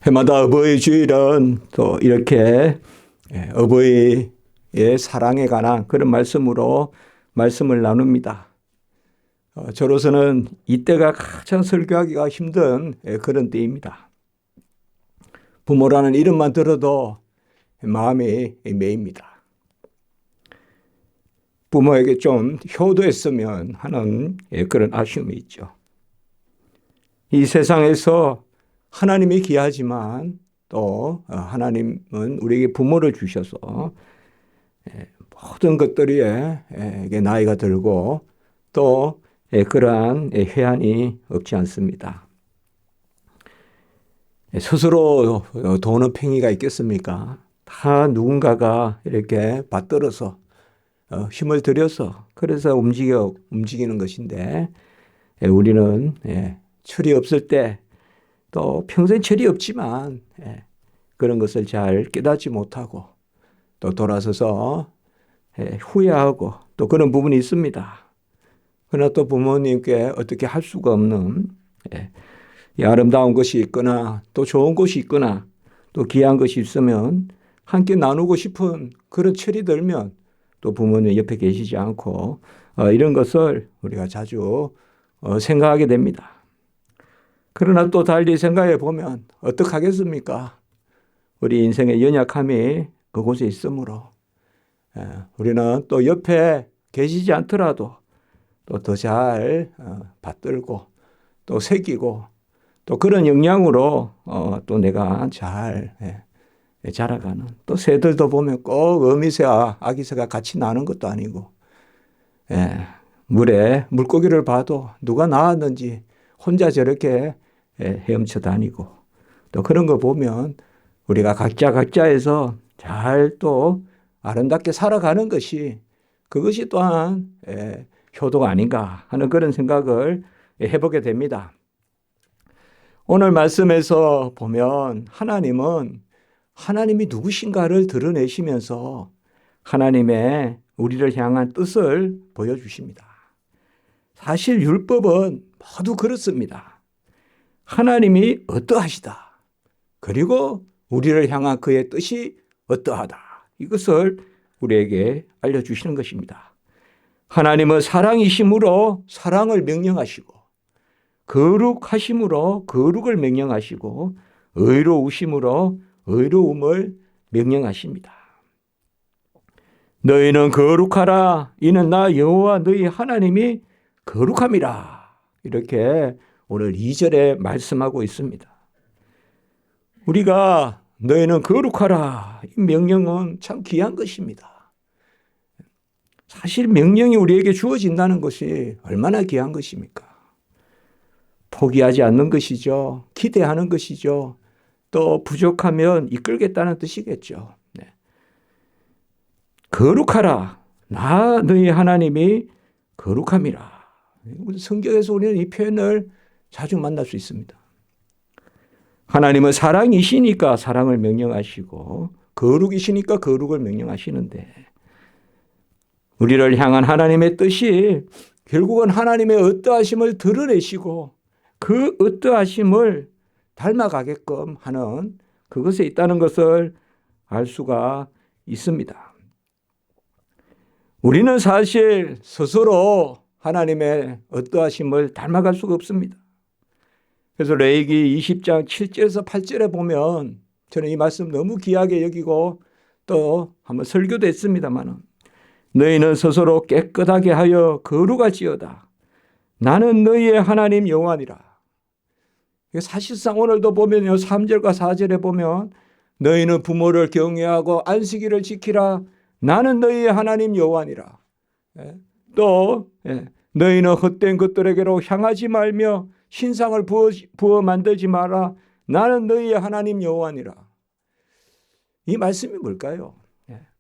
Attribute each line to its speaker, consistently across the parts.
Speaker 1: 해마다 어버이 주일은 또 이렇게 어버이의 사랑에 관한 그런 말씀으로 말씀을 나눕니다. 저로서는 이때가 가장 설교하기가 힘든 그런 때입니다. 부모라는 이름만 들어도 마음이 메입니다. 부모에게 좀 효도했으면 하는 그런 아쉬움이 있죠. 이 세상에서 하나님이 귀하지만 또 하나님은 우리에게 부모를 주셔서 모든 것들이 나이가 들고 또 그러한 해안이 없지 않습니다. 스스로 도는 팽이가 있겠습니까? 다 누군가가 이렇게 받들어서 힘을 들여서 그래서 움직이는 것인데 우리는 철이 없을 때 또 평생 철이 없지만 그런 것을 잘 깨닫지 못하고 또 돌아서서 후회하고 또 그런 부분이 있습니다. 그러나 또 부모님께 어떻게 할 수가 없는 아름다운 것이 있거나 또 좋은 것이 있거나 또 귀한 것이 있으면 함께 나누고 싶은 그런 철이 들면 또 부모님 옆에 계시지 않고 이런 것을 우리가 자주 생각하게 됩니다. 그러나 또 달리 생각해 보면 어떡하겠습니까? 우리 인생의 연약함이 그곳에 있으므로 우리는 또 옆에 계시지 않더라도 또 더 잘 받들고 또 새기고 또 그런 역량으로 또 내가 잘 자라가는 또 새들도 보면 꼭 어미새와 아기새가 같이 나는 것도 아니고 물에 물고기를 봐도 누가 낳았는지 혼자 저렇게 헤엄쳐 다니고 또 그런 거 보면 우리가 각자에서 잘 또 아름답게 살아가는 것이 그것이 또한 효도가 아닌가 하는 그런 생각을 해보게 됩니다. 오늘 말씀에서 보면 하나님이 누구신가를 드러내시면서 하나님의 우리를 향한 뜻을 보여주십니다. 사실 율법은 모두 그렇습니다. 하나님이 어떠하시다. 그리고 우리를 향한 그의 뜻이 어떠하다. 이것을 우리에게 알려주시는 것입니다. 하나님은 사랑이심으로 사랑을 명령하시고 거룩하심으로 거룩을 명령하시고 의로우심으로 의로움을 명령하십니다. 너희는 거룩하라. 이는 나 여호와 너희 하나님이 거룩함이라. 이렇게 오늘 2절에 말씀하고 있습니다. 우리가 너희는 거룩하라. 이 명령은 참 귀한 것입니다. 사실 명령이 우리에게 주어진다는 것이 얼마나 귀한 것입니까? 포기하지 않는 것이죠. 기대하는 것이죠. 또 부족하면 이끌겠다는 뜻이겠죠. 거룩하라. 나 너희 하나님이 거룩함이라. 성경에서 우리는 이 표현을 자주 만날 수 있습니다. 하나님은 사랑이시니까 사랑을 명령하시고 거룩이시니까 거룩을 명령하시는데 우리를 향한 하나님의 뜻이 결국은 하나님의 어떠하심을 드러내시고 그 어떠하심을 닮아가게끔 하는 그것에 있다는 것을 알 수가 있습니다. 우리는 사실 스스로 하나님의 어떠하심을 닮아갈 수가 없습니다. 그래서 레위기 20장 7절에서 8절에 보면 저는 이 말씀 너무 귀하게 여기고 또 한번 설교도 했습니다만 너희는 스스로 깨끗하게 하여 거룩할지어다. 나는 너희의 하나님 여호와니라. 사실상 오늘도 보면요 3절과 4절에 보면 너희는 부모를 경외하고 안식일을 지키라. 나는 너희의 하나님 여호와니라. 또 너희는 헛된 것들에게로 향하지 말며 신상을 부어 만들지 마라. 나는 너희의 하나님 여호와니라. 이 말씀이 뭘까요?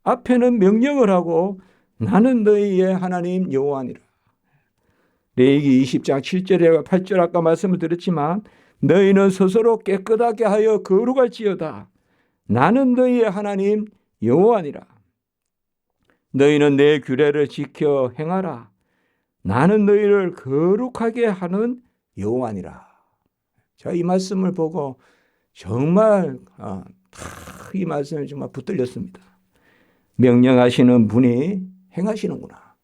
Speaker 1: 앞에는 명령을 하고 나는 너희의 하나님 여호와니라. 레위기 20장 7절에 8절 아까 말씀을 드렸지만 너희는 스스로 깨끗하게 하여 거룩할지어다. 나는 너희의 하나님 여호와니라. 너희는 내 규례를 지켜 행하라. 나는 너희를 거룩하게 하는 여호와니라. 자, 이 말씀을 보고 정말 이 말씀에 정말 붙들렸습니다. 명령하시는 분이 행하시는구나.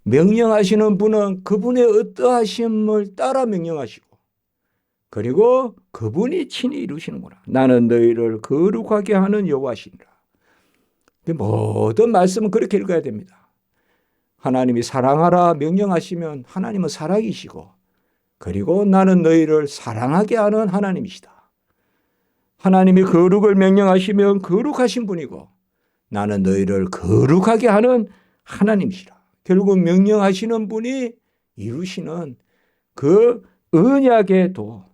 Speaker 1: 명령하시는 분은 그분의 어떠하심을 따라 명령하시고 그리고 그분이 친히 이루시는구나. 나는 너희를 거룩하게 하는 여호와시니라. 모든 말씀은 그렇게 읽어야 됩니다. 하나님이 사랑하라 명령하시면 하나님은 사랑이시고 그리고 나는 너희를 사랑하게 하는 하나님이시다. 하나님이 거룩을 명령하시면 거룩하신 분이고 나는 너희를 거룩하게 하는 하나님이시라. 결국 명령하시는 분이 이루시는 그 언약의 도,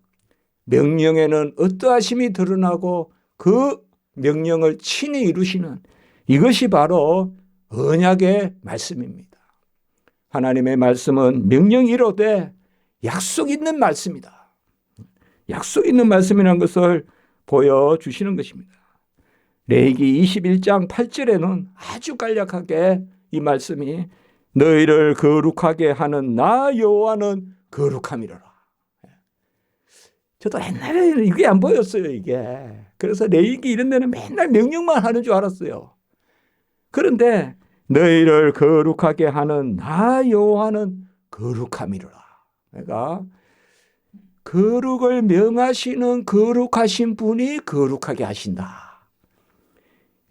Speaker 1: 명령에는 어떠하심이 드러나고 그 명령을 친히 이루시는 이것이 바로 언약의 말씀입니다. 하나님의 말씀은 명령이로되 약속 있는 말씀이다. 약속 있는 말씀이라는 것을 보여주시는 것입니다. 레위기 21장 8절에는 아주 간략하게 이 말씀이 너희를 거룩하게 하는 나 여호와는 거룩함이로라. 저도 옛날에는 이게 안 보였어요, 이게. 그래서 레위기 이런 데는 맨날 명령만 하는 줄 알았어요. 그런데 너희를 거룩하게 하는 나 여호와는 거룩함이로라. 내가 거룩을 명하시는 거룩하신 분이 거룩하게 하신다.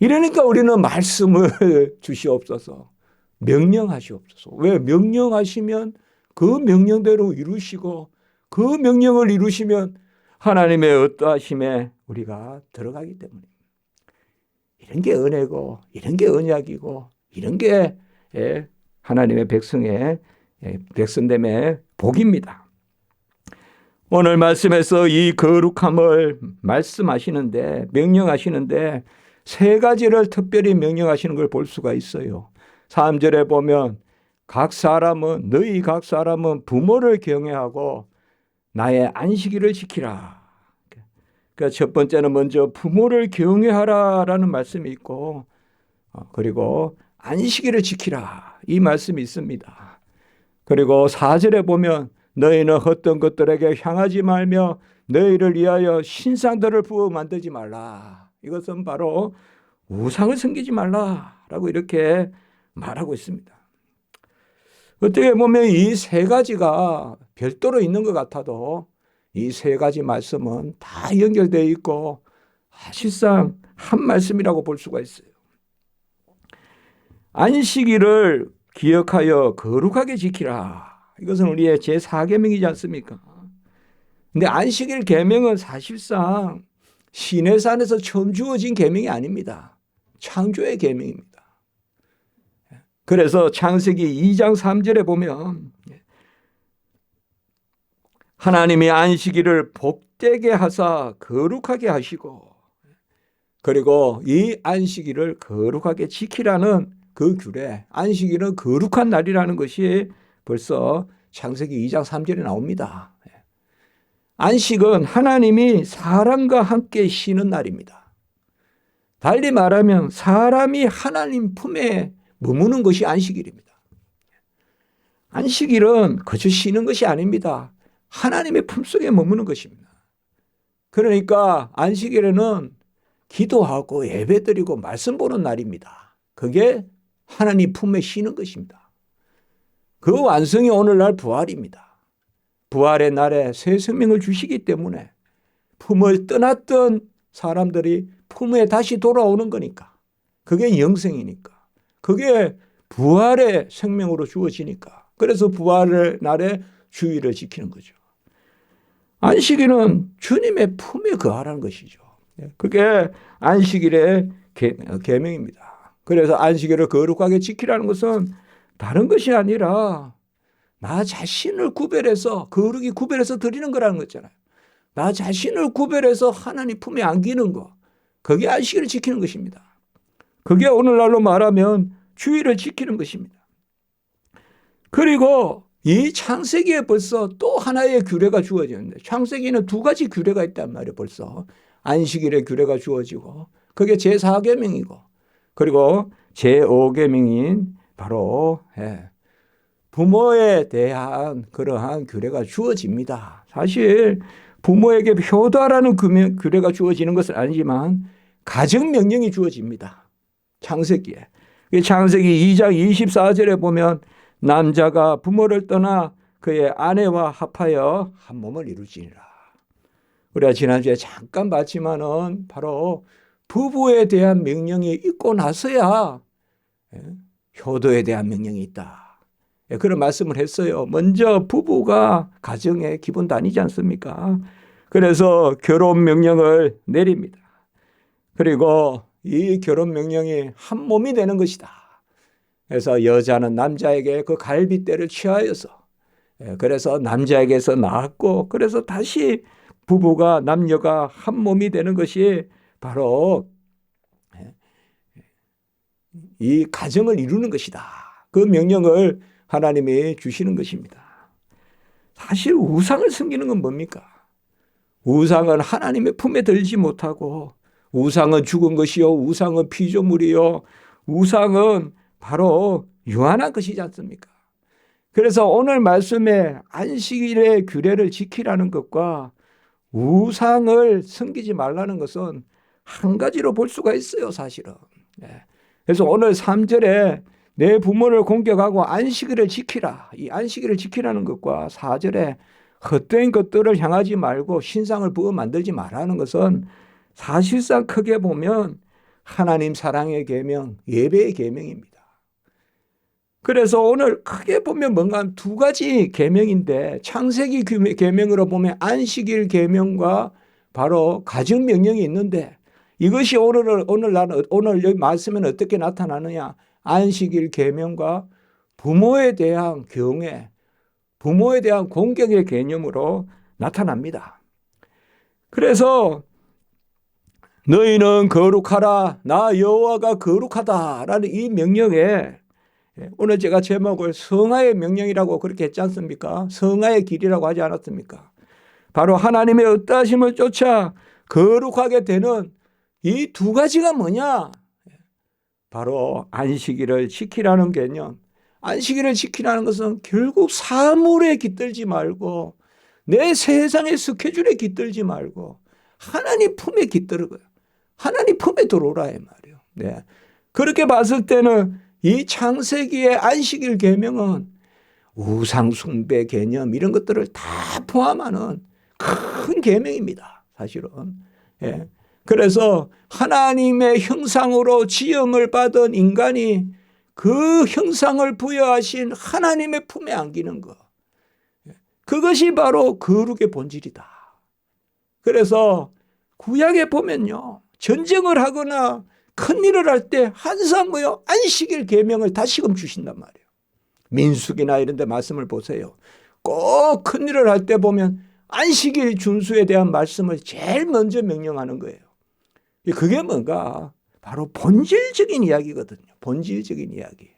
Speaker 1: 이러니까 우리는 말씀을 주시옵소서. 명령하시옵소서. 왜? 명령하시면 그 명령대로 이루시고 그 명령을 이루시면 하나님의 어떠하심에 우리가 들어가기 때문입니다. 이런 게 은혜고 이런 게 언약이고 이런 게 하나님의 백성의 백성됨의 복입니다. 오늘 말씀에서 이 거룩함을 말씀하시는데 명령하시는데 세 가지를 특별히 명령하시는 걸 볼 수가 있어요. 3절에 보면 너희 각 사람은 부모를 경외하고 나의 안식일을 지키라. 그러니까 첫 번째는 먼저 부모를 경외하라라는 말씀이 있고 그리고 안식일을 지키라 이 말씀이 있습니다. 그리고 4절에 보면 너희는 헛된 것들에게 향하지 말며 너희를 위하여 신상들을 부어 만들지 말라. 이것은 바로 우상을 섬기지 말라라고 이렇게 말하고 있습니다. 어떻게 보면 이 세 가지가 별도로 있는 것 같아도 이 세 가지 말씀은 다 연결되어 있고 사실상 한 말씀이라고 볼 수가 있어요. 안식일을 기억하여 거룩하게 지키라. 이것은 우리의 제4계명이지 않습니까? 근데 안식일 계명은 사실상 시내산에서 처음 주어진 계명이 아닙니다. 창조의 계명입니다. 그래서 창세기 2장 3절에 보면 하나님이 안식일을 복되게 하사 거룩하게 하시고 그리고 이 안식일을 거룩하게 지키라는 그 규례, 안식일은 거룩한 날이라는 것이 벌써 창세기 2장 3절에 나옵니다. 안식은 하나님이 사람과 함께 쉬는 날입니다. 달리 말하면 사람이 하나님 품에 머무는 것이 안식일입니다. 안식일은 그저 쉬는 것이 아닙니다. 하나님의 품속에 머무는 것입니다. 그러니까 안식일에는 기도하고 예배드리고 말씀 보는 날입니다. 그게 하나님 품에 쉬는 것입니다. 그 완성이 오늘날 부활입니다. 부활의 날에 새 생명을 주시기 때문에 품을 떠났던 사람들이 품에 다시 돌아오는 거니까 그게 영생이니까 그게 부활의 생명으로 주어지니까 그래서 부활의 날에 주일을 지키는 거죠. 안식일은 주님의 품에 거하라는 것이죠. 그게 안식일의 계명입니다. 그래서 안식일을 거룩하게 지키라는 것은 다른 것이 아니라 나 자신을 구별해서 거룩히 구별해서 드리는 거라는 거잖아요. 나 자신을 구별해서 하나님 품에 안기는 거. 그게 안식일을 지키는 것입니다. 그게 오늘날로 말하면 주일을 지키는 것입니다. 그리고 이 창세기에 벌써 또 하나의 규례가 주어지는데 창세기는 두 가지 규례가 있단 말이에요. 벌써 안식일의 규례가 주어지고 그게 제4계명이고 그리고 제5계명인 바로 부모에 대한 그러한 규례가 주어집니다. 사실 부모에게 효도하라는 규례가 주어지는 것은 아니지만 가정명령이 주어집니다. 창세기에. 창세기 2장 24절에 보면 남자가 부모를 떠나 그의 아내와 합하여 한 몸을 이루지니라. 우리가 지난주에 잠깐 봤지만은 바로 부부에 대한 명령이 있고 나서야 효도에 대한 명령이 있다. 그런 말씀을 했어요. 먼저 부부가 가정의 기본단위지 않습니까? 그래서 결혼 명령을 내립니다. 그리고 이 결혼 명령이 한 몸이 되는 것이다. 그래서 여자는 남자에게 그 갈빗대를 취하여서 그래서 남자에게서 낳았고 그래서 다시 부부가 남녀가 한 몸이 되는 것이 바로 이 가정을 이루는 것이다. 그 명령을 하나님이 주시는 것입니다. 사실 우상을 섬기는 건 뭡니까? 우상은 하나님의 품에 들지 못하고 우상은 죽은 것이요 우상은 피조물이요 우상은 바로 유한한 것이지 않습니까? 그래서 오늘 말씀에 안식일의 규례를 지키라는 것과 우상을 섬기지 말라는 것은 한 가지로 볼 수가 있어요, 사실은. 그래서 오늘 3절에 내 부모를 공격하고 안식일을 지키라. 이 안식일을 지키라는 것과 4절에 헛된 것들을 향하지 말고 신상을 부어 만들지 말라는 것은 사실상 크게 보면 하나님 사랑의 계명, 예배의 계명입니다. 그래서 오늘 크게 보면 뭔가 두 가지 계명인데 창세기 계명으로 보면 안식일 계명과 바로 가정 명령이 있는데 이것이 오늘 여기 말씀은 어떻게 나타나느냐? 안식일 계명과 부모에 대한 경외, 부모에 대한 공경의 개념으로 나타납니다. 그래서 너희는 거룩하라, 나 여호와가 거룩하다라는 이 명령에 오늘 제가 제목을 성화의 명령이라고 그렇게 했지 않습니까? 성화의 길이라고 하지 않았습니까? 바로 하나님의 어떠하심을 쫓아 거룩하게 되는 이 두 가지가 뭐냐? 바로 안식일을 지키라는 개념. 안식일을 지키라는 것은 결국 사물에 깃들지 말고 내 세상의 스케줄에 깃들지 말고 하나님 품에 깃들어요. 하나님 품에 들어오라 이 말이에요. 네. 그렇게 봤을 때는 이 창세기의 안식일 계명은 우상 숭배 개념 이런 것들을 다 포함하는 큰 계명입니다. 사실은. 예. 그래서 하나님의 형상으로 지음을 받은 인간이 그 형상을 부여하신 하나님의 품에 안기는 것. 그것이 바로 거룩의 본질이다. 그래서 구약에 보면요. 전쟁을 하거나 큰일을 할 때 항상 뭐요? 안식일 계명을 다시금 주신단 말이에요. 민수기나 이런 데 말씀을 보세요. 꼭 큰일을 할 때 보면 안식일 준수에 대한 말씀을 제일 먼저 명령하는 거예요. 그게 뭔가 바로 본질적인 이야기거든요. 본질적인 이야기.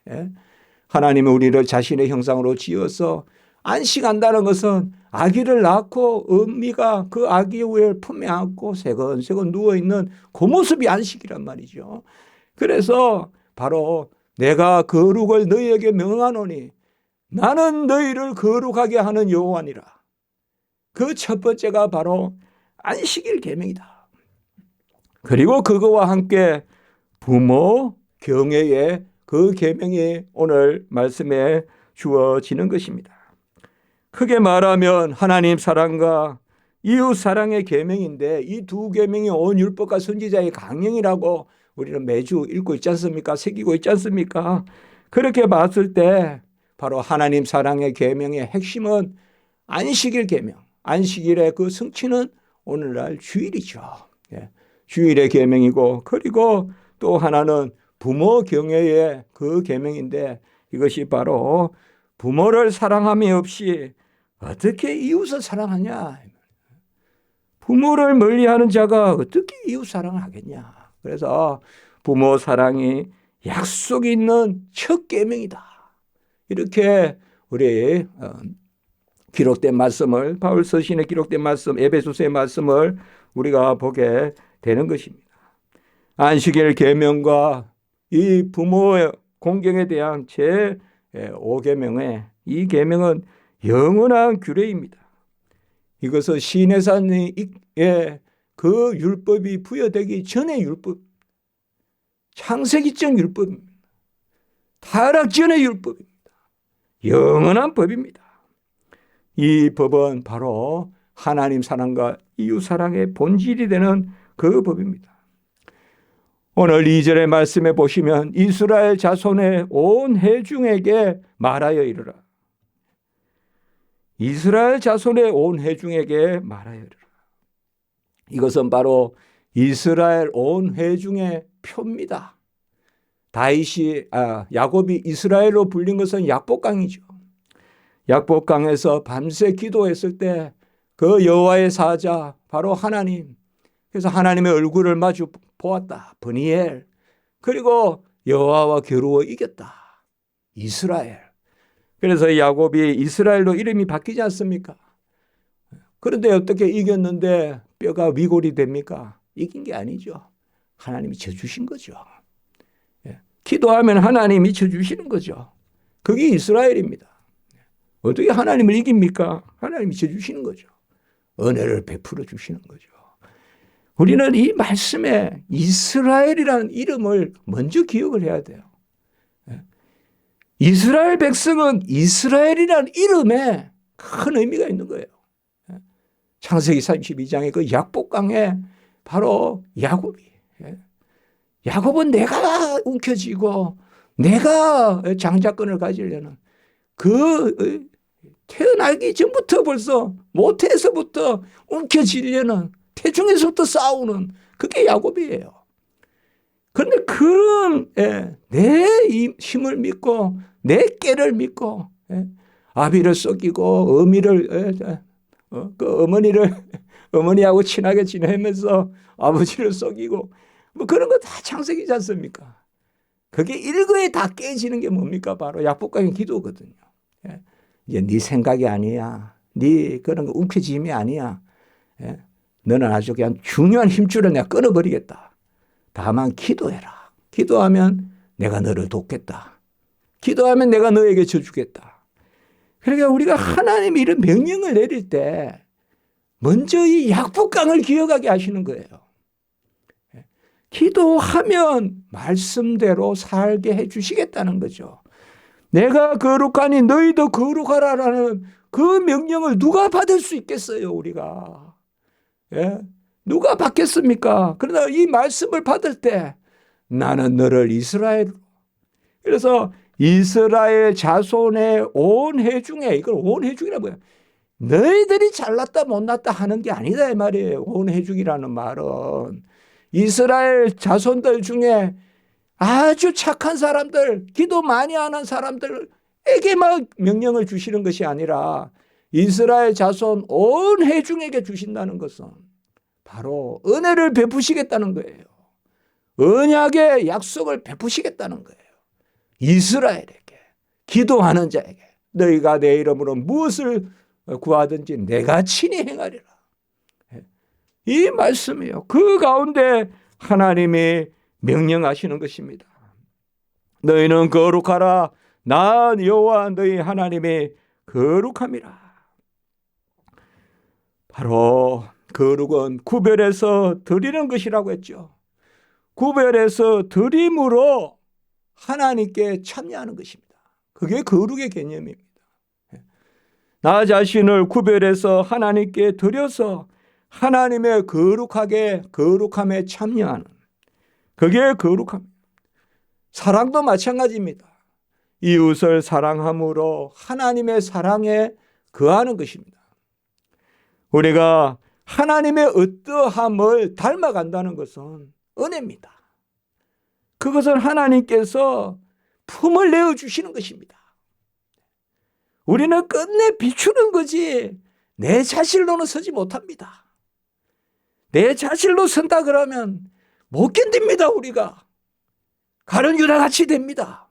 Speaker 1: 하나님은 우리를 자신의 형상으로 지어서 안식한다는 것은 아기를 낳고 어미가 그 아기 위에 품에 안고 세건세건 누워있는 그 모습이 안식이란 말이죠. 그래서 바로 내가 거룩을 너희에게 명하노니 나는 너희를 거룩하게 하는 여호와니라. 그 첫 번째가 바로 안식일 계명이다. 그리고 그거와 함께 부모 경외의 그 계명이 오늘 말씀에 주어지는 것입니다. 크게 말하면 하나님 사랑과 이웃 사랑의 계명인데 이 두 계명이 온 율법과 선지자의 강령이라고 우리는 매주 읽고 있지 않습니까? 새기고 있지 않습니까? 그렇게 봤을 때 바로 하나님 사랑의 계명의 핵심은 안식일 계명. 안식일의 그 성취는 오늘날 주일이죠. 주일의 계명이고 그리고 또 하나는 부모 경외의 그 계명인데 이것이 바로 부모를 사랑함이 없이 어떻게 이웃을 사랑하냐. 부모를 멀리하는 자가 어떻게 이웃 사랑을 하겠냐. 그래서 부모 사랑이 약속이 있는 첫 계명이다. 이렇게 우리 기록된 말씀을 바울 서신에 기록된 말씀 에베소서의 말씀을 우리가 보게 되는 것입니다. 안식일 계명과 이 부모의 공경에 대한 제5계명의 이 계명은 영원한 규례입니다. 이것은 시내산의 그 율법이 부여되기 전의 율법, 창세기적 율법입니다. 타락 전의 율법입니다. 영원한 법입니다. 이 법은 바로 하나님 사랑과 이웃 사랑의 본질이 되는 그 법입니다. 오늘 2절의 말씀에 보시면 이스라엘 자손의 온 회중에게 말하여 이르라. 이스라엘 자손의 온 회중에게 말하여 이르라. 이것은 바로 이스라엘 온 회중의 표입니다. 야곱이 이스라엘로 불린 것은 약복강이죠. 약복강에서 밤새 기도했을 때 그 여호와의 사자 바로 하나님, 그래서 하나님의 얼굴을 마주 보았다. 브니엘. 그리고 여호와와 겨루어 이겼다. 이스라엘. 그래서 야곱이 이스라엘로 이름이 바뀌지 않습니까? 그런데 어떻게 이겼는데 뼈가 위골이 됩니까? 이긴 게 아니죠. 하나님이 져주신 거죠. 기도하면 하나님이 져주시는 거죠. 그게 이스라엘입니다. 어떻게 하나님을 이깁니까? 하나님이 져주시는 거죠. 은혜를 베풀어 주시는 거죠. 우리는 이 말씀에 이스라엘이라는 이름을 먼저 기억을 해야 돼요. 이스라엘 백성은 이스라엘이라는 이름에 큰 의미가 있는 거예요. 창세기 32장의 그 약복강에 바로 야곱은 내가 움켜쥐고 내가 장자권을 가지려는 그 태어나기 전부터 벌써 모태에서부터 움켜쥐려는 태중에서부터 싸우는 그게 야곱이에요. 그런데 그런 내 힘을 믿고 내 깨를 믿고 아비를 속이고 그 어머니하고 친하게 지내면서 아버지를 속이고 뭐 그런 거 다 창세기지 않습니까? 그게 일거에 다 깨지는 게 뭡니까? 바로 약복강의 기도거든요. 이제 네 생각이 아니야. 네 그런 거 움켜짐이 아니야. 너는 아주 그냥 중요한 힘줄을 내가 끊어버리겠다. 다만 기도해라. 기도하면 내가 너를 돕겠다. 기도하면 내가 너에게 져주겠다. 그러니까 우리가 하나님이 이런 명령을 내릴 때 먼저 이 약복강을 기억하게 하시는 거예요. 기도하면 말씀대로 살게 해주시겠다는 거죠. 내가 거룩하니 너희도 거룩하라라는 그 명령을 누가 받을 수 있겠어요, 우리가. 누가 받겠습니까? 그러나 이 말씀을 받을 때 나는 너를 이스라엘, 그래서 이스라엘 자손의 온 회중에, 이걸 온 회중이라고 해요. 너희들이 잘났다 못났다 하는 게 아니다 이 말이에요. 온 회중이라는 말은 이스라엘 자손들 중에 아주 착한 사람들, 기도 많이 하는 사람들에게만 명령을 주시는 것이 아니라 이스라엘 자손 온 회중에게 주신다는 것은 바로 은혜를 베푸시겠다는 거예요. 언약의 약속을 베푸시겠다는 거예요. 이스라엘에게, 기도하는 자에게 너희가 내 이름으로 무엇을 구하든지 내가 친히 행하리라. 이 말씀이에요. 그 가운데 하나님이 명령하시는 것입니다. 너희는 거룩하라. 나 여호와 너희 하나님이 거룩함이라. 바로 거룩은 구별해서 드리는 것이라고 했죠. 구별해서 드림으로 하나님께 참여하는 것입니다. 그게 거룩의 개념입니다. 나 자신을 구별해서 하나님께 드려서 하나님의 거룩함에 참여하는, 그게 거룩함입니다. 사랑도 마찬가지입니다. 이웃을 사랑함으로 하나님의 사랑에 거하는 것입니다. 우리가 하나님의 어떠함을 닮아간다는 것은 은혜입니다. 그것은 하나님께서 품을 내어주시는 것입니다. 우리는 끝내 비추는 거지 내 자신로는 서지 못합니다. 내 자신로 선다 그러면 못 견딥니다. 우리가 가룟 유다 같이 됩니다.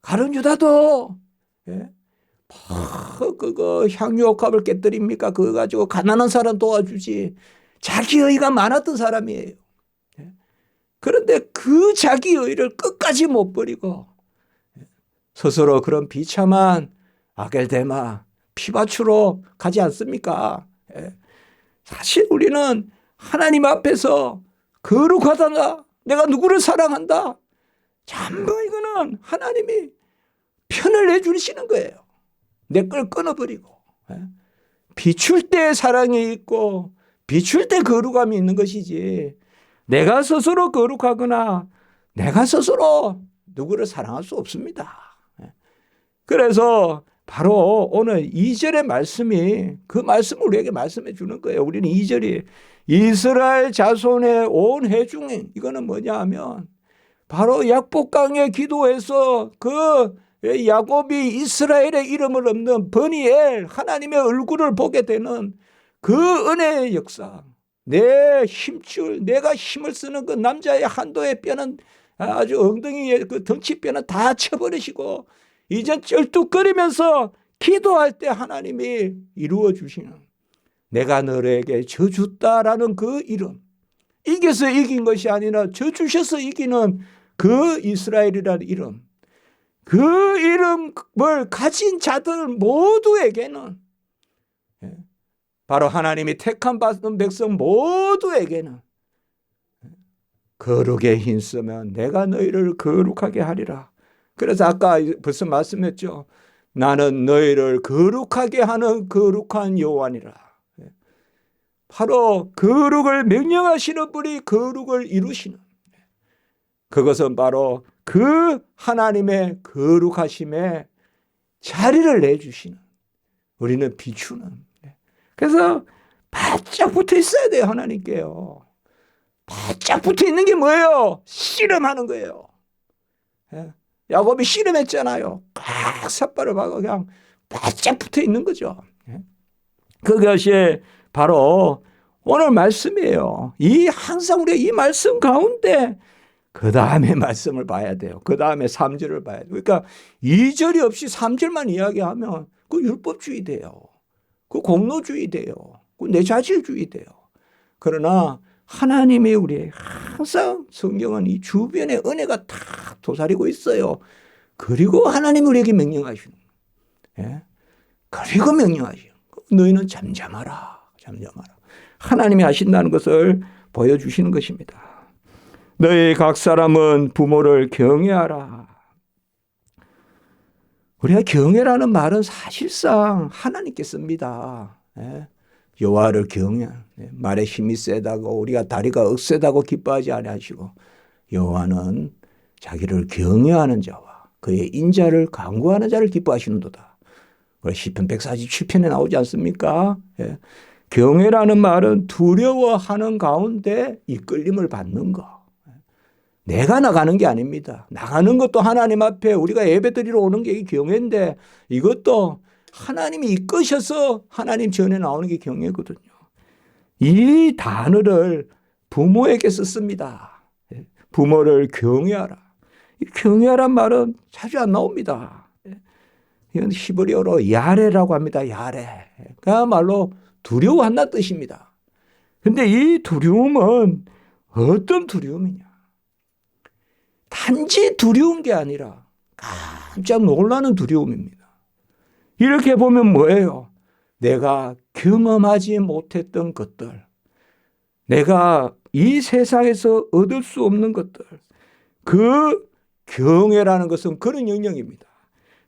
Speaker 1: 가룟 유다도 그거 향유옥합을 깨뜨립니까? 그거 가지고 가난한 사람 도와주지. 자기의가 많았던 사람이에요. 그런데 그 자기의를 끝까지 못 버리고 스스로 그런 비참한 아겔데마 피바추로 가지 않습니까? 사실 우리는 하나님 앞에서 거룩하다, 내가 누구를 사랑한다, 전부 이거는 하나님이 편을 내주시는 거예요. 내 걸 끊어버리고. 비출 때 사랑이 있고 비출 때 거룩함이 있는 것이지, 내가 스스로 거룩하거나 내가 스스로 누구를 사랑할 수 없습니다. 그래서 바로 오늘 2절의 말씀이 그 말씀을 우리에게 말씀해 주는 거예요. 우리는 2절이 이스라엘 자손의 온 회중이, 이거는 뭐냐 하면 바로 약복강에 기도해서 그 야곱이 이스라엘의 이름을 없는 버니엘, 하나님의 얼굴을 보게 되는 그 은혜의 역사, 내 힘줄, 내가 힘을 쓰는 그 남자의 한도의 뼈는, 아주 엉덩이의 그 덩치뼈는 다 쳐버리시고 이제 쩔뚝거리면서 기도할 때 하나님이 이루어 주시는, 내가 너에게 져줬다라는 그 이름, 이겨서 이긴 것이 아니라 져주셔서 이기는 그 이스라엘이라는 이름, 그 이름을 가진 자들 모두에게는, 바로 하나님이 택함 받은 백성 모두에게는 거룩에 힘쓰면 내가 너희를 거룩하게 하리라. 그래서 아까 벌써 말씀했죠. 나는 너희를 거룩하게 하는 거룩한 여호와니라. 바로 거룩을 명령하시는 분이 거룩을 이루시는, 그것은 바로 그 하나님의 거룩하심에 자리를 내주시는, 우리는 비추는. 그래서 바짝 붙어 있어야 돼요. 하나님께요. 바짝 붙어 있는 게 뭐예요? 씨름하는 거예요. 야곱이 씨름했잖아요. 꽉 삿발을 박아 그냥 바짝 붙어 있는 거죠. 그것이 바로 오늘 말씀이에요. 항상 우리가 이 말씀 가운데 그 다음에 말씀을 봐야 돼요. 그 다음에 3절을 봐야 돼요. 그러니까 2절이 없이 3절만 이야기하면 그 율법주의 돼요. 그 공로주의 돼요. 그 내 자질주의 돼요. 그러나 하나님이 우리의 항상 성경은 이 주변에 은혜가 탁 도사리고 있어요. 그리고 하나님이 우리에게 명령하시는, 그리고 명령하시는, 너희는 잠잠하라. 잠잠하라. 하나님이 하신다는 것을 보여주시는 것입니다. 너희 각 사람은 부모를 경외하라. 우리가 경외라는 말은 사실상 하나님께 씁니다. 여호와를 경외하는, 말에 힘이 세다고 우리가 다리가 억세다고 기뻐하지 아니하시고, 여호와는 자기를 경외하는 자와 그의 인자를 간구하는 자를 기뻐하시는도다. 시편 147편에 나오지 않습니까? 경외라는 말은 두려워하는 가운데 이끌림을 받는 것. 내가 나가는 게 아닙니다. 나가는 것도 하나님 앞에 우리가 예배드리러 오는 게 경외인데, 이것도 하나님이 이끄셔서 하나님 전에 나오는 게 경외거든요. 이 단어를 부모에게 썼습니다. 부모를 경외하라. 경외하란 말은 자주 안 나옵니다. 이건 히브리어로 야레라고 합니다. 야레. 그야말로 두려워한다는 뜻입니다. 그런데 이 두려움은 어떤 두려움이냐? 단지 두려운 게 아니라 깜짝 놀라는 두려움입니다. 이렇게 보면 뭐예요? 내가 경험하지 못했던 것들, 내가 이 세상에서 얻을 수 없는 것들, 그 경외라는 것은 그런 영역입니다.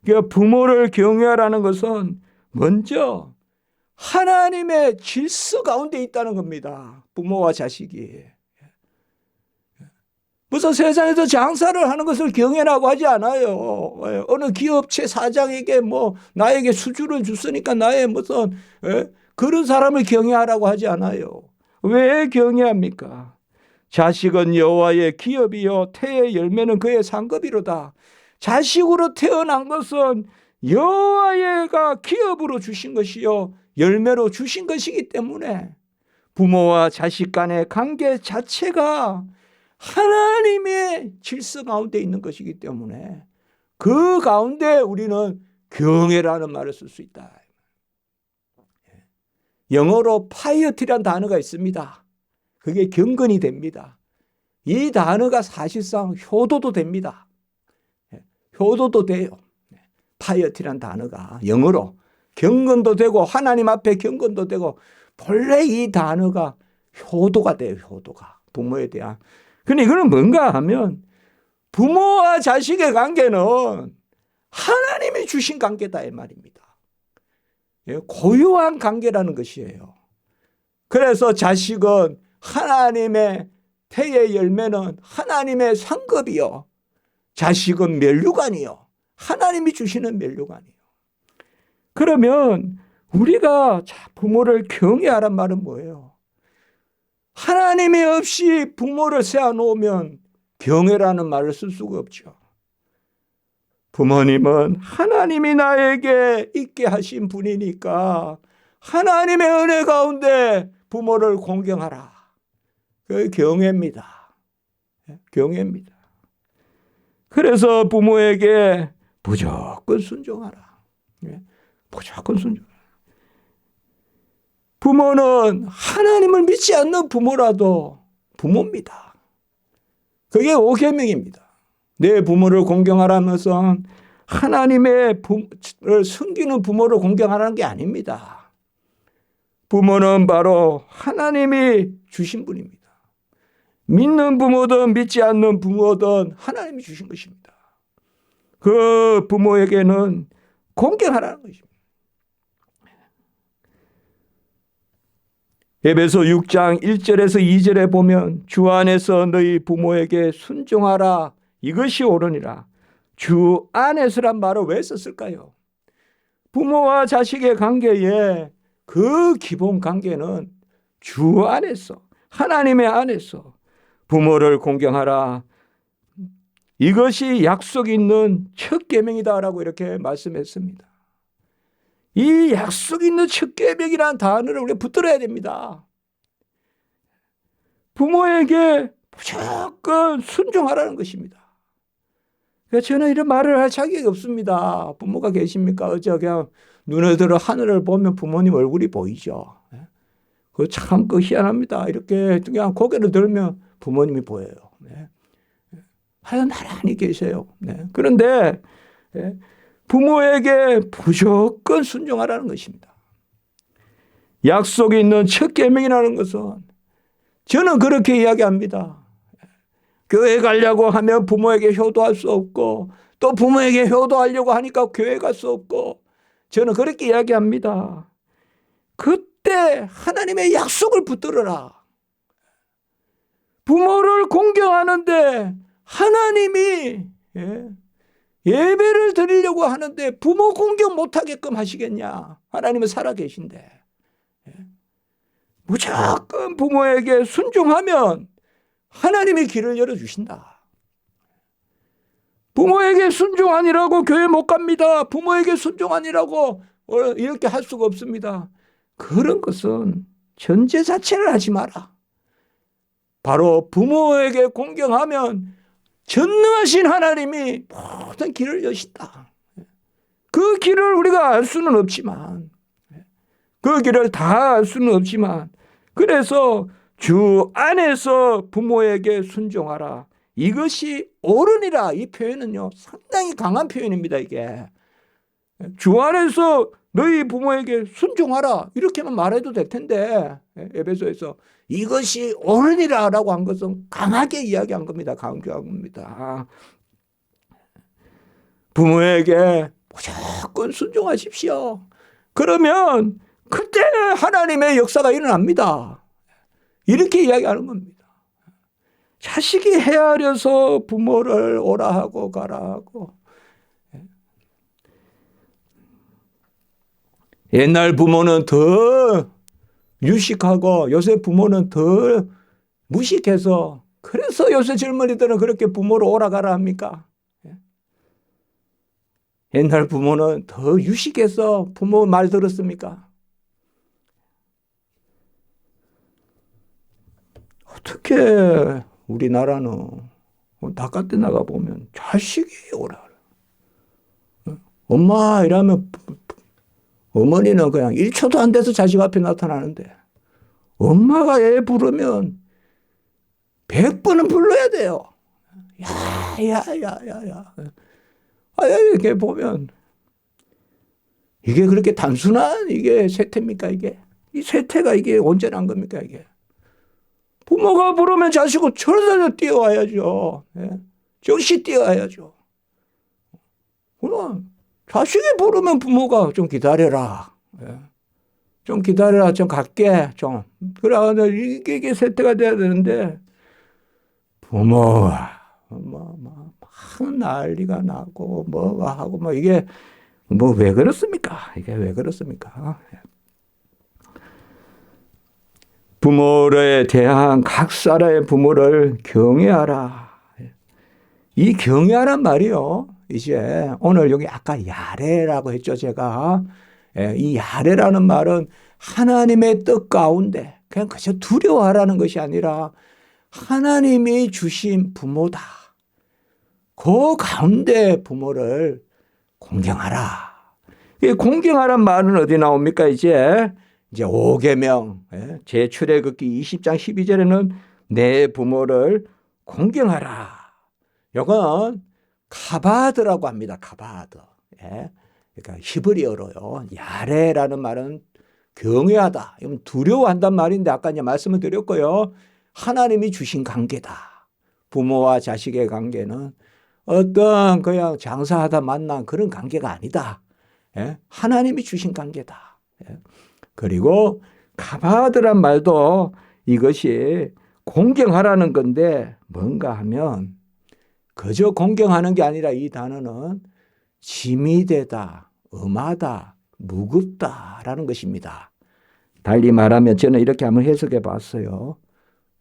Speaker 1: 그러니까 부모를 경외하라는 것은 먼저 하나님의 질서 가운데 있다는 겁니다. 부모와 자식이. 무슨 세상에서 장사를 하는 것을 경외라고 하지 않아요. 어느 기업체 사장에게 나에게 수주를 줬으니까 나의 무슨 그런 사람을 경외하라고 하지 않아요. 왜 경외합니까? 자식은 여호와의 기업이요 태의 열매는 그의 상급이로다. 자식으로 태어난 것은 여호와가 기업으로 주신 것이요 열매로 주신 것이기 때문에 부모와 자식 간의 관계 자체가 하나님의 질서 가운데 있는 것이기 때문에 그 가운데 우리는 경외라는 말을 쓸 수 있다. 영어로 파이어티라는 단어가 있습니다. 그게 경건이 됩니다. 이 단어가 사실상 효도도 됩니다. 효도도 돼요. 파이어티라는 단어가 영어로 경건도 되고 하나님 앞에 경건도 되고 본래 이 단어가 효도가 돼요. 효도가. 부모에 대한. 근데 이거는 뭔가 하면 부모와 자식의 관계는 하나님이 주신 관계다 이 말입니다. 고유한 관계라는 것이에요. 그래서 자식은 하나님의 태의 열매는 하나님의 상급이요. 자식은 면류관이요. 하나님이 주시는 면류관이요. 그러면 우리가 부모를 경외하란 말은 뭐예요? 하나님이 없이 부모를 세워놓으면 경외라는 말을 쓸 수가 없죠. 부모님은 하나님이 나에게 있게 하신 분이니까 하나님의 은혜 가운데 부모를 공경하라. 그게 경외입니다. 경외입니다. 그래서 부모에게 무조건 순종하라. 무조건 순종하라. 부모는 하나님을 믿지 않는 부모라도 부모입니다. 그게 5계명입니다. 내 부모를 공경하라면서 하나님의 부모를 섬기는 부모를 공경하라는 게 아닙니다. 부모는 바로 하나님이 주신 분입니다. 믿는 부모든 믿지 않는 부모든 하나님이 주신 것입니다. 그 부모에게는 공경하라는 것입니다. 에베소 6장 1절에서 2절에 보면 주 안에서 너희 부모에게 순종하라. 이것이 옳으니라. 주 안에서란 말을 왜 썼을까요? 부모와 자식의 관계에 그 기본 관계는 주 안에서, 하나님의 안에서 부모를 공경하라. 이것이 약속 있는 첫 계명이다라고 이렇게 말씀했습니다. 이 약속 있는 첫 계명이라는 단어를 우리가 붙들어야 됩니다. 부모에게 무조건 순종하라는 것입니다. 저는 이런 말을 할 자격이 없습니다. 부모가 계십니까? 어제 그냥 눈에 들어 하늘을 보면 부모님 얼굴이 보이죠. 그거 참 희한합니다. 이렇게 그냥 고개를 들면 부모님이 보여요. 하여 나란히 계세요. 그런데 부모에게 무조건 순종하라는 것입니다. 약속이 있는 첫 계명이라는 것은 저는 그렇게 이야기합니다. 교회 가려고 하면 부모에게 효도할 수 없고 또 부모에게 효도하려고 하니까 교회 갈 수 없고 저는 그렇게 이야기합니다. 그때 하나님의 약속을 붙들어라. 부모를 공경하는데 하나님이 예배를 드리려고 하는데 부모 공경 못하게끔 하시겠냐. 하나님은 살아계신데. 무조건 부모에게 순종하면 하나님이 길을 열어주신다. 부모에게 순종 아니라고 교회 못 갑니다. 부모에게 순종 아니라고 이렇게 할 수가 없습니다. 그런 것은 전제 자체를 하지 마라. 바로 부모에게 공경하면 전능하신 하나님이 모든 길을 여신다. 그 길을 우리가 알 수는 없지만 그 길을 다 알 수는 없지만 그래서 주 안에서 부모에게 순종하라. 이것이 옳으니라. 이 표현은요 상당히 강한 표현입니다. 이게 주 안에서 너희 부모에게 순종하라 이렇게만 말해도 될 텐데 에베소에서 이것이 옳으니라 라고 한 것은 강하게 이야기한 겁니다. 강조한 겁니다. 부모에게 무조건 순종하십시오. 그러면 그때 하나님의 역사가 일어납니다. 이렇게 이야기하는 겁니다. 자식이 헤아려서 부모를 오라 하고 가라 하고 옛날 부모는 더 유식하고 요새 부모는 더 무식해서 그래서 요새 젊은이들은 그렇게 부모를 오라 가라 합니까? 옛날 부모는 더 유식해서 부모 말 들었습니까? 어떻게 우리나라는 바깥에 나가 보면 자식이 오라 엄마 이러면 어머니는 그냥 1초도 안 돼서 자식 앞에 나타나는데 엄마가 애 부르면 100번은 불러야 돼요. 야야야야야. 이렇게 보면 이게 그렇게 단순한 이게 세태입니까 이게? 이 세태가 이게 온전한 겁니까, 이게? 부모가 부르면 자식은 철저히 뛰어와야죠. 예? 즉시 뛰어와야죠. 그럼 자식이 부르면 부모가 좀 기다려라. 예? 좀 기다려라. 좀 갈게. 좀. 그래, 이게 세태가 돼야 되는데, 부모가, 막 난리가 나고, 뭐가 하고, 뭐, 이게, 뭐, 왜 그렇습니까? 이게 왜 그렇습니까? 부모에 대한 각 사람의 부모를 경외하라. 이 경외하란 말이요. 이제 오늘 여기 아까 야레라고 했죠, 제가. 이 야레라는 말은 하나님의 뜻 가운데 그냥 그저 두려워하라는 것이 아니라 하나님이 주신 부모다. 그 가운데 부모를 공경하라. 이 공경하란 말은 어디 나옵니까? 이제 5계명 제출애굽기 20장 12절에는 내 부모를 공경하라. 이건 카바드라고 합니다. 카바드. 그러니까 히브리어로요. 야레라는 말은 경외하다. 이건 두려워한단 말인데 아까 이제 말씀을 드렸고요. 하나님이 주신 관계다. 부모와 자식의 관계는 어떤 그냥 장사하다 만난 그런 관계가 아니다. 하나님이 주신 관계다. 그리고 카바드란 말도 이것이 공경하라는 건데 뭔가 하면 그저 공경하는 게 아니라 이 단어는 짐이 되다, 엄하다, 무겁다라는 것입니다. 달리 말하면 저는 이렇게 한번 해석해 봤어요.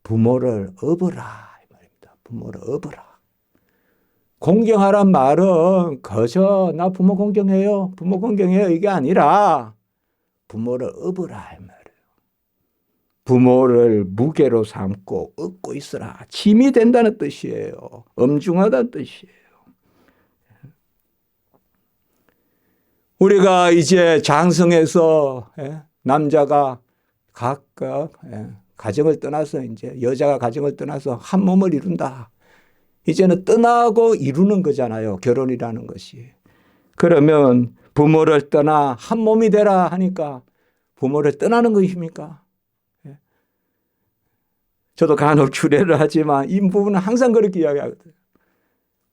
Speaker 1: 부모를 업어라 이 말입니다. 부모를 업어라. 공경하란 말은 그저 나 부모 공경해요. 부모 공경해요. 이게 아니라 부모를 업어라 이 말이에요. 부모를 무게로 삼고 업고 있으라. 짐이 된다는 뜻이에요. 엄중하다는 뜻이에요. 우리가 이제 장성해서 남자가 각각 가정을 떠나서 이제 여자가 가정을 떠나서 한 몸을 이룬다. 이제는 떠나고 이루는 거잖아요. 결혼이라는 것이. 그러면 부모를 떠나 한 몸이 되라 하니까 부모를 떠나는 것입니까? 저도 간혹 주례를 하지만 이 부분은 항상 그렇게 이야기하거든요.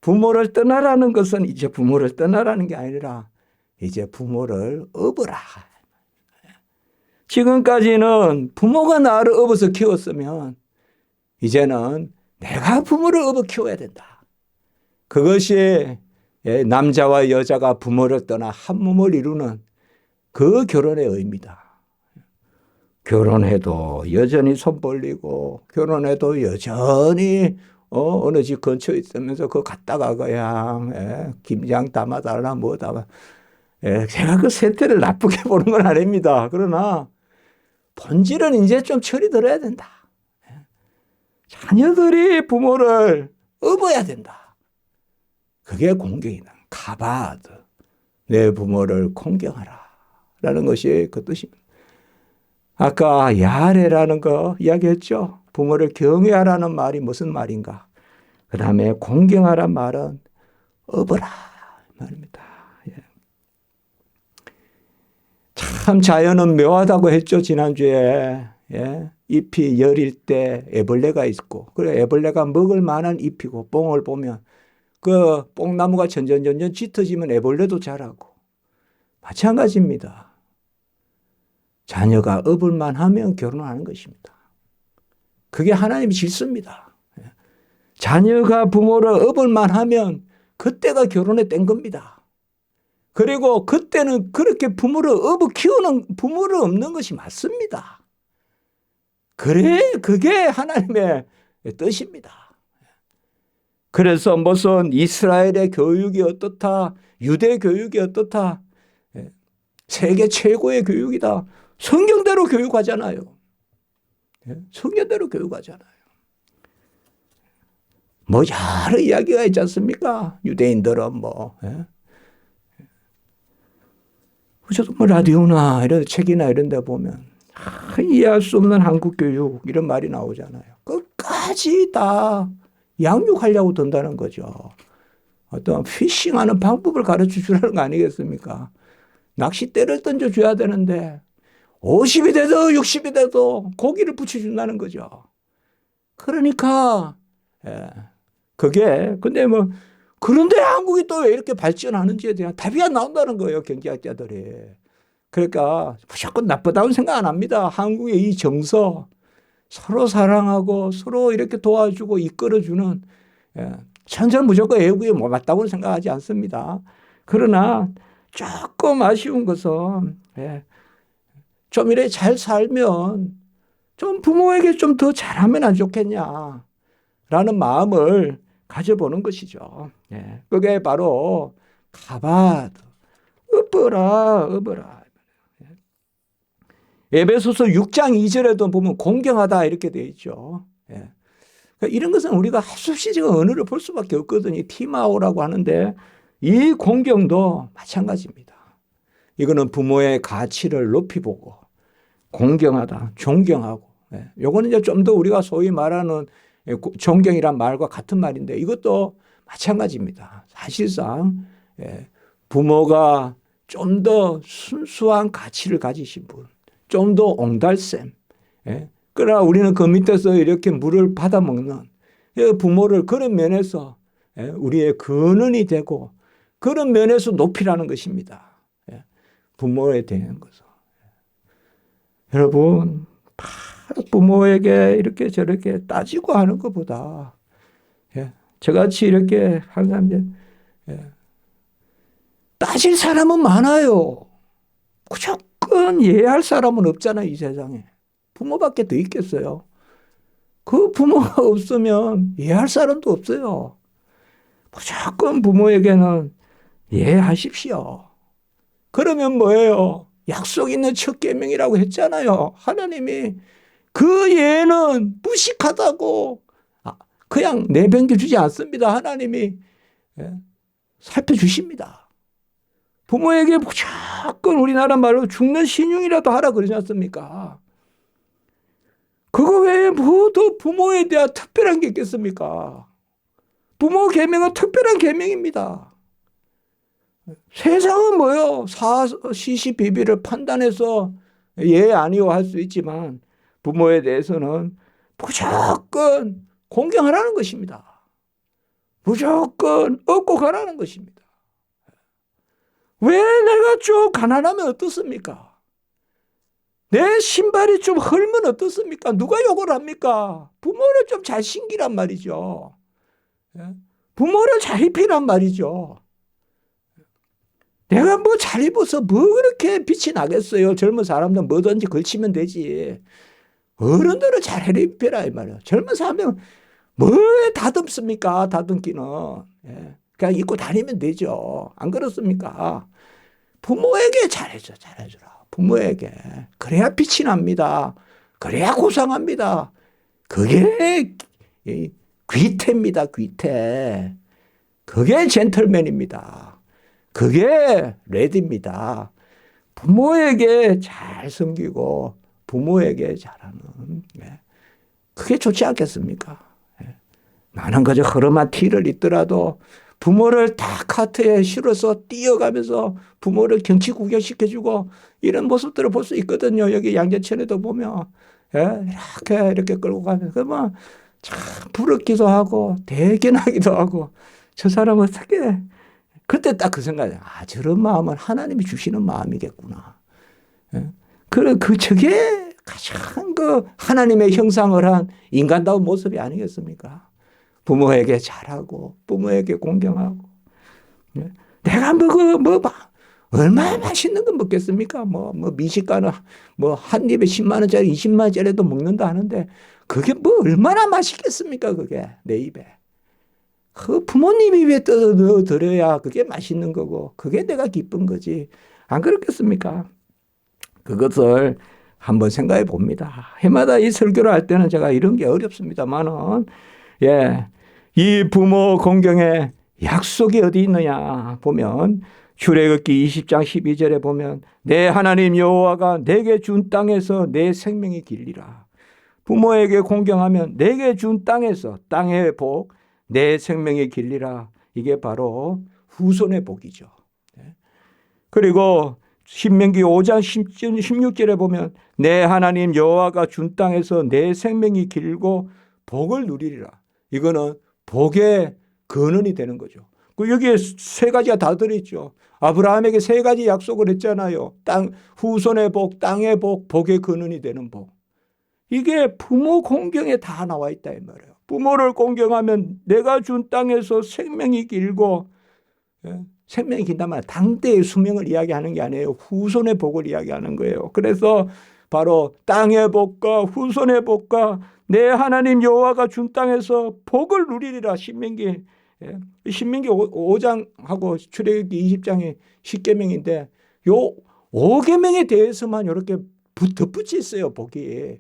Speaker 1: 부모를 떠나라는 것은 이제 부모를 떠나라는 게 아니라 이제 부모를 업어라. 지금까지는 부모가 나를 업어서 키웠으면 이제는 내가 부모를 업어 키워야 된다. 그것이 남자와 여자가 부모를 떠나 한 몸을 이루는 그 결혼의 의미다. 결혼해도 여전히 손 벌리고 결혼해도 여전히 어느 집 근처에 있으면서 그거 갔다가 그냥 김장 담아달라 뭐 담아. 제가 그 세태를 나쁘게 보는 건 아닙니다. 그러나 본질은 이제 좀 철이 들어야 된다. 자녀들이 부모를 업어야 된다. 그게 공경이다. 카바드. 내 부모를 공경하라. 라는 것이 그 뜻입니다. 아까 야레라는 거 이야기했죠. 부모를 경외하라는 말이 무슨 말인가. 그 다음에 공경하란 말은 업어라 말입니다. 참 자연은 묘하다고 했죠. 지난주에. 잎이 여릴 때 애벌레가 있고 그래 애벌레가 먹을 만한 잎이고 뽕을 보면 그 뽕나무가 전전전전 짙어지면 애벌레도 자라고 마찬가지입니다. 자녀가 업을만 하면 결혼하는 것입니다. 그게 하나님의 질서입니다. 자녀가 부모를 업을만 하면 그때가 결혼의 땐 겁니다. 그리고 그때는 그렇게 부모를 업어 키우는 부모를 없는 것이 맞습니다. 그래, 그게 하나님의 뜻입니다. 그래서 무슨 이스라엘의 교육이 어떻다, 유대 교육이 어떻다, 세계 최고의 교육이다. 성경대로 교육하잖아요. 성경대로 교육하잖아요. 뭐 여러 이야기가 있지 않습니까? 유대인들은 뭐. 저도 뭐 라디오나 이런 책이나 이런 데 보면 이해할 수 없는 한국 교육 이런 말이 나오잖아요. 끝까지 다 양육하려고 든다는 거죠. 어떤 피싱하는 방법을 가르쳐 주라는 거 아니겠습니까? 낚싯대를 던져줘야 되는데 50이 돼도 60이 돼도 고기를 붙여준다는 거죠. 그러니까 그게 근데 뭐 그런데 한국이 또 왜 이렇게 발전하는지에 대한 답이 안 나온다는 거예요, 경제학자들이. 그러니까 무조건 나쁘다고 생각 안 합니다. 한국의 이 정서, 서로 사랑하고 서로 이렇게 도와주고 이끌어주는, 저는 무조건 애국에 뭐 맞다고 생각하지 않습니다. 그러나 조금 아쉬운 것은 좀 이렇게 잘 살면 좀 부모에게 좀 더 잘하면 안 좋겠냐라는 마음을 가져보는 것이죠. 그게 바로 가밭 엎어라. 에베소서 6장 2절에도 보면 공경하다 이렇게 되어 있죠. 그러니까 이런 것은 우리가 할 수 없이 지금 언어를 볼 수밖에 없거든요. 티마오라고 하는데 이 공경도 마찬가지입니다. 이거는 부모의 가치를 높이 보고 공경하다, 존경하고. 요거는 이제 좀 더 우리가 소위 말하는 존경이란 말과 같은 말인데 이것도 마찬가지입니다. 사실상 부모가 좀 더 순수한 가치를 가지신 분, 좀 더 옹달샘. 그러나 우리는 그 밑에서 이렇게 물을 받아먹는 부모를 그런 면에서 우리의 근원이 되고 그런 면에서 높이라는 것입니다. 부모에 대한 것은. 여러분, 부모에게 이렇게 저렇게 따지고 하는 것보다 저같이 이렇게 하는 사람들 따질 사람은 많아요. 무조건 이해할 사람은 없잖아요, 이 세상에. 부모밖에 더 있겠어요. 그 부모가 없으면 이해할 사람도 없어요. 무조건 부모에게는 이해하십시오. 그러면 뭐예요? 약속 있는 첫 계명이라고 했잖아요. 하나님이 그 예는 무식하다고 그냥 내변겨주지 않습니다. 하나님이 살펴주십니다. 부모에게 무조건 우리나라 말로 죽는 신용이라도 하라 그러지 않습니까? 그거 외에 뭐 더 부모에 대한 특별한 게 있겠습니까? 부모 계명은 특별한 계명입니다. 세상은 뭐요? 시시비비를 판단해서 예 아니요 할 수 있지만 부모에 대해서는 무조건 공경하라는 것입니다. 무조건 얻고 가라는 것입니다. 왜 내가 좀 가난하면 어떻습니까? 내 신발이 좀 헐면 어떻습니까? 누가 욕을 합니까? 부모를 좀 잘 신기란 말이죠. 부모를 잘 입히란 말이죠. 내가 뭐 잘 입어서 뭐 그렇게 빛이 나겠어요. 젊은 사람들은 뭐든지 걸치면 되지. 어른들은 잘 입혀라 이 말이야. 젊은 사람은 뭐에 다듬습니까? 다듬기는. 그냥 입고 다니면 되죠. 안 그렇습니까? 부모에게 잘해주라. 부모에게. 그래야 빛이 납니다. 그래야 고상합니다. 그게 귀태입니다. 귀태. 그게 젠틀맨입니다. 그게 레디입니다. 부모에게 잘 섬기고 부모에게 잘하는. 그게 좋지 않겠습니까? 나는 그저 허름한 티를 입더라도 부모를 다 카트에 실어서 뛰어가면서 부모를 경치 구경시켜주고 이런 모습들을 볼 수 있거든요. 여기 양재천에도 보면 이렇게 끌고 가면서 그러면 참 부럽기도 하고 대견하기도 하고 저 사람은 어떻게 그때 딱 그 생각이 저런 마음은 하나님이 주시는 마음이겠구나. 저게 가장 그 하나님의 형상을 한 인간다운 모습이 아니겠습니까? 부모에게 잘하고 부모에게 공경하고 내가 얼마나 맛있는 거 먹겠습니까? 미식가는 한 입에 10만 원짜리 20만 원짜리도 먹는다 하는데 그게 얼마나 맛있겠습니까? 그게 내 입에. 그 부모님 입에 넣어드려야 그게 맛있는 거고 그게 내가 기쁜 거지. 안 그렇겠습니까? 그것을 한번 생각해 봅니다. 해마다 이 설교를 할 때는 제가 이런 게 어렵습니다만은 이 부모 공경에 약속이 어디 있느냐 보면 출애굽기 20장 12절에 보면 내 하나님 여호와가 내게 준 땅에서 내 생명이 길리라. 부모에게 공경하면 내게 준 땅에서 땅의 복, 내 생명이 길리라. 이게 바로 후손의 복이죠. 그리고 신명기 5장 16절에 보면 내 하나님 여호와가 준 땅에서 내 생명이 길고 복을 누리리라. 이거는 복의 근원이 되는 거죠. 여기에 세 가지가 다 들어있죠. 아브라함에게 세 가지 약속을 했잖아요. 땅, 후손의 복, 땅의 복, 복의 근원이 되는 복. 이게 부모 공경에 다 나와 있다 이 말이에요. 부모를 공경하면 내가 준 땅에서 생명이 길고, 생명이 긴다면 당대의 수명을 이야기하는 게 아니에요. 후손의 복을 이야기하는 거예요. 그래서 바로 땅의 복과 후손의 복과 내 하나님 여호와가 준 땅에서 복을 누리리라. 신명기 5장하고 출애굽기 20장이 10계명인데 요 5계명에 대해서만 이렇게 덧붙여 있어요. 복이.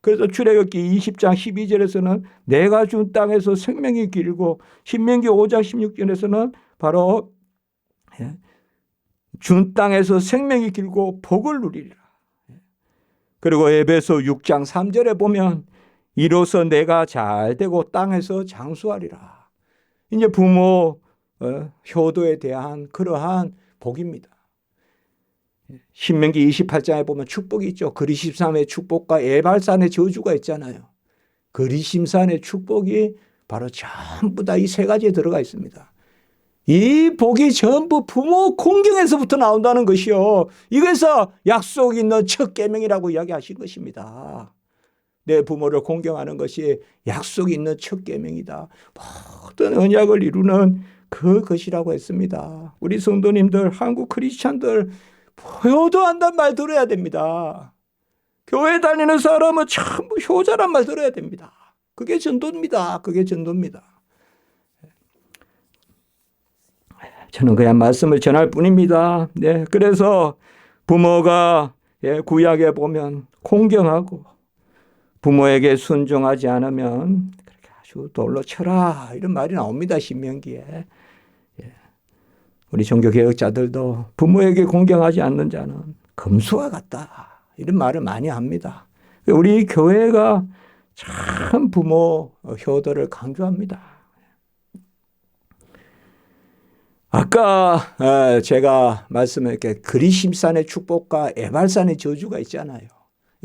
Speaker 1: 그래서 출애굽기 20장 12절에서는 내가 준 땅에서 생명이 길고 신명기 5장 16절에서는 바로 준 땅에서 생명이 길고 복을 누리리라. 그리고 에베소 6장 3절에 보면 이로써 내가 잘되고 땅에서 장수하리라. 이제 부모 효도에 대한 그러한 복입니다. 신명기 28장에 보면 축복이 있죠. 그리심산의 축복과 에발산의 저주가 있잖아요. 그리심산의 축복이 바로 전부 다 이 세 가지에 들어가 있습니다. 이 복이 전부 부모 공경에서부터 나온다는 것이요. 이래서 약속 있는 첫 계명이라고 이야기하신 것입니다. 내 부모를 공경하는 것이 약속 있는 첫 계명이다. 모든 언약을 이루는 그것이라고 했습니다. 우리 성도님들, 한국 크리스찬들 효도한다는 말 들어야 됩니다. 교회 다니는 사람은 전부 효자란 말 들어야 됩니다. 그게 전도입니다. 그게 전도입니다. 저는 그냥 말씀을 전할 뿐입니다. 네, 그래서 부모가 구약에 보면 공경하고 부모에게 순종하지 않으면 그렇게 아주 돌로 쳐라 이런 말이 나옵니다. 신명기에. 우리 종교개혁자들도 부모에게 공경하지 않는 자는 금수와 같다 이런 말을 많이 합니다. 우리 교회가 참 부모 효도를 강조합니다. 아까 제가 말씀드린 그리심산의 축복과 에발산의 저주가 있잖아요.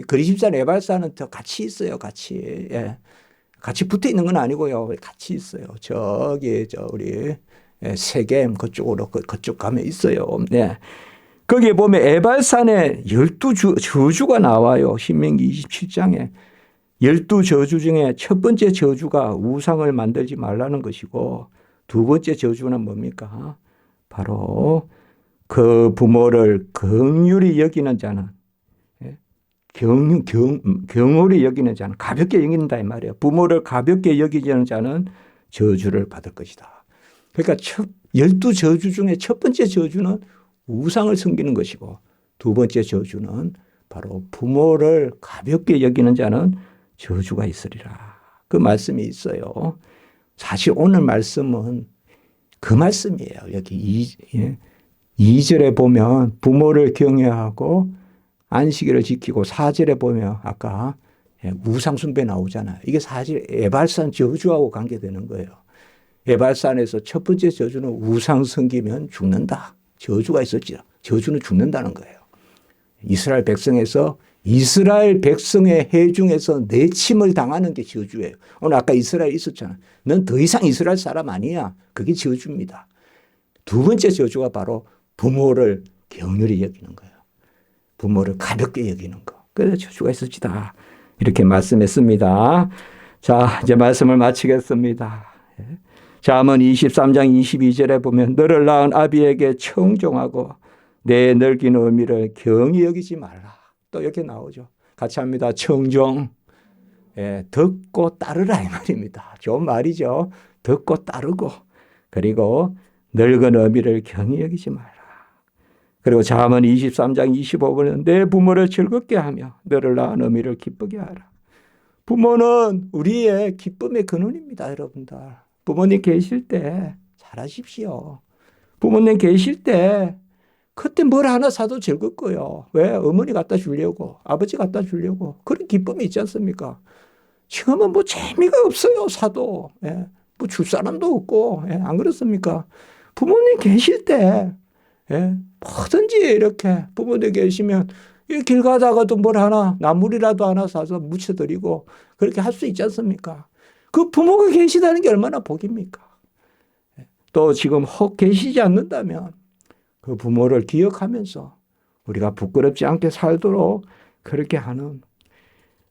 Speaker 1: 그리심산 에발산은 더 같이 있어요. 같이. 같이 붙어 있는 건 아니고요. 같이 있어요. 저기 우리 세겜 그쪽으로 그쪽 가면 있어요. 네. 거기에 보면 에발산에 12저주가 나와요. 신명기 27장에. 12저주 중에 첫 번째 저주가 우상을 만들지 말라는 것이고 두 번째 저주는 뭡니까? 바로 그 부모를 긍휼히 여기는 자는 경홀히 여기는 자는 가볍게 여긴다 이 말이에요. 부모를 가볍게 여기는 자는 저주를 받을 것이다. 그러니까 12저주 중에 첫 번째 저주는 우상을 섬기는 것이고 두 번째 저주는 바로 부모를 가볍게 여기는 자는 저주가 있으리라. 그 말씀이 있어요. 사실 오늘 말씀은 그 말씀이에요. 여기 2절에 보면 부모를 경외하고 안식일을 지키고 4절에 보면 아까 우상숭배 나오잖아요. 이게 사실 에발산 저주하고 관계되는 거예요. 에발산에서 첫 번째 저주는 우상 섬기면 죽는다. 저주가 있었죠. 저주는 죽는다는 거예요. 이스라엘 백성에서 이스라엘 백성의 해 중에서 내침을 당하는 게 저주예요. 오늘 아까 이스라엘 있었잖아. 넌 더 이상 이스라엘 사람 아니야. 그게 저주입니다. 두 번째 저주가 바로 부모를 경휼히 여기는 거예요. 부모를 가볍게 여기는 거. 그래서 저주가 있었지다. 이렇게 말씀했습니다. 자, 이제 말씀을 마치겠습니다. 잠언 23장 22절에 보면 너를 낳은 아비에게 청종하고 내 늙은 어미를 경히 여기지 말라. 또 이렇게 나오죠. 같이 합니다. 청종. 듣고 따르라 이 말입니다. 좋은 말이죠. 듣고 따르고 그리고 늙은 어미를 경히 여기지 말라. 그리고 잠언 23장 25절은 내 부모를 즐겁게 하며 너를 낳은 어미를 기쁘게 하라. 부모는 우리의 기쁨의 근원입니다. 여러분들. 부모님 계실 때 잘하십시오. 부모님 계실 때 그때 뭘 하나 사도 즐겁고요. 왜? 어머니 갖다 주려고, 아버지 갖다 주려고. 그런 기쁨이 있지 않습니까? 지금은 뭐 재미가 없어요, 사도. 뭐 줄 사람도 없고, 안 그렇습니까? 부모님 계실 때 예? 뭐든지 이렇게 부모님 계시면 이 길 가다가도 뭘 하나 나물이라도 하나 사서 무쳐드리고 그렇게 할 수 있지 않습니까? 그 부모가 계시다는 게 얼마나 복입니까? 또 지금 혹 계시지 않는다면 그 부모를 기억하면서 우리가 부끄럽지 않게 살도록 그렇게 하는,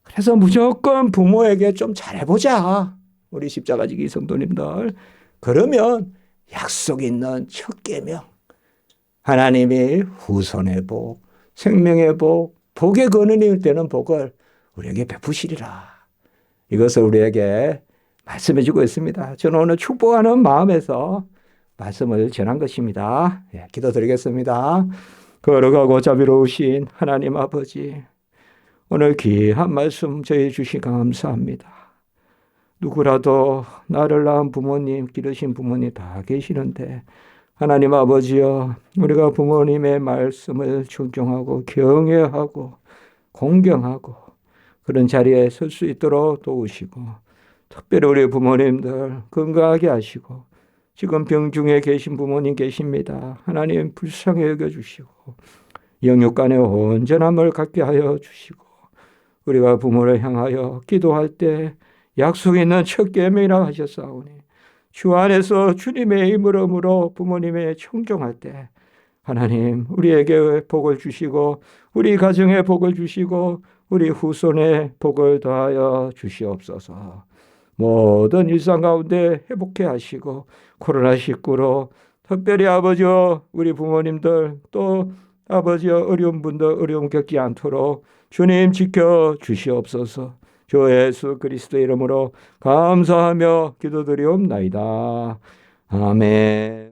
Speaker 1: 그래서 무조건 부모에게 좀 잘해보자. 우리 십자가지기 성도님들. 그러면 약속 있는 첫 계명, 하나님이 후손의 복, 생명의 복, 복의 근원이 되는 복을 우리에게 베푸시리라. 이것을 우리에게 말씀해 주고 있습니다. 저는 오늘 축복하는 마음에서 말씀을 전한 것입니다. 예, 기도드리겠습니다. 걸어가고 자비로우신 하나님 아버지, 오늘 귀한 말씀 저희 주시 감사합니다. 누구라도 나를 낳은 부모님, 기르신 부모님 다 계시는데 하나님 아버지여, 우리가 부모님의 말씀을 존중하고 경외하고 공경하고 그런 자리에 설 수 있도록 도우시고, 특별히 우리 부모님들 건강하게 하시고, 지금 병중에 계신 부모님 계십니다. 하나님 불쌍히 여겨주시고 영육간의 온전함을 갖게 하여 주시고, 우리가 부모를 향하여 기도할 때 약속 있는 첫 계명이라 하셨사오니 주 안에서 주님의 이름으로 부모님의 청종할 때 하나님 우리에게 복을 주시고 우리 가정에 복을 주시고 우리 후손에 복을 더하여 주시옵소서. 모든 일상 가운데 회복해 하시고 코로나19로 특별히 아버지여 우리 부모님들 또 아버지여 어려운 분들 어려움 겪지 않도록 주님 지켜 주시옵소서. 주 예수 그리스도의 이름으로 감사하며 기도드리옵나이다. 아멘.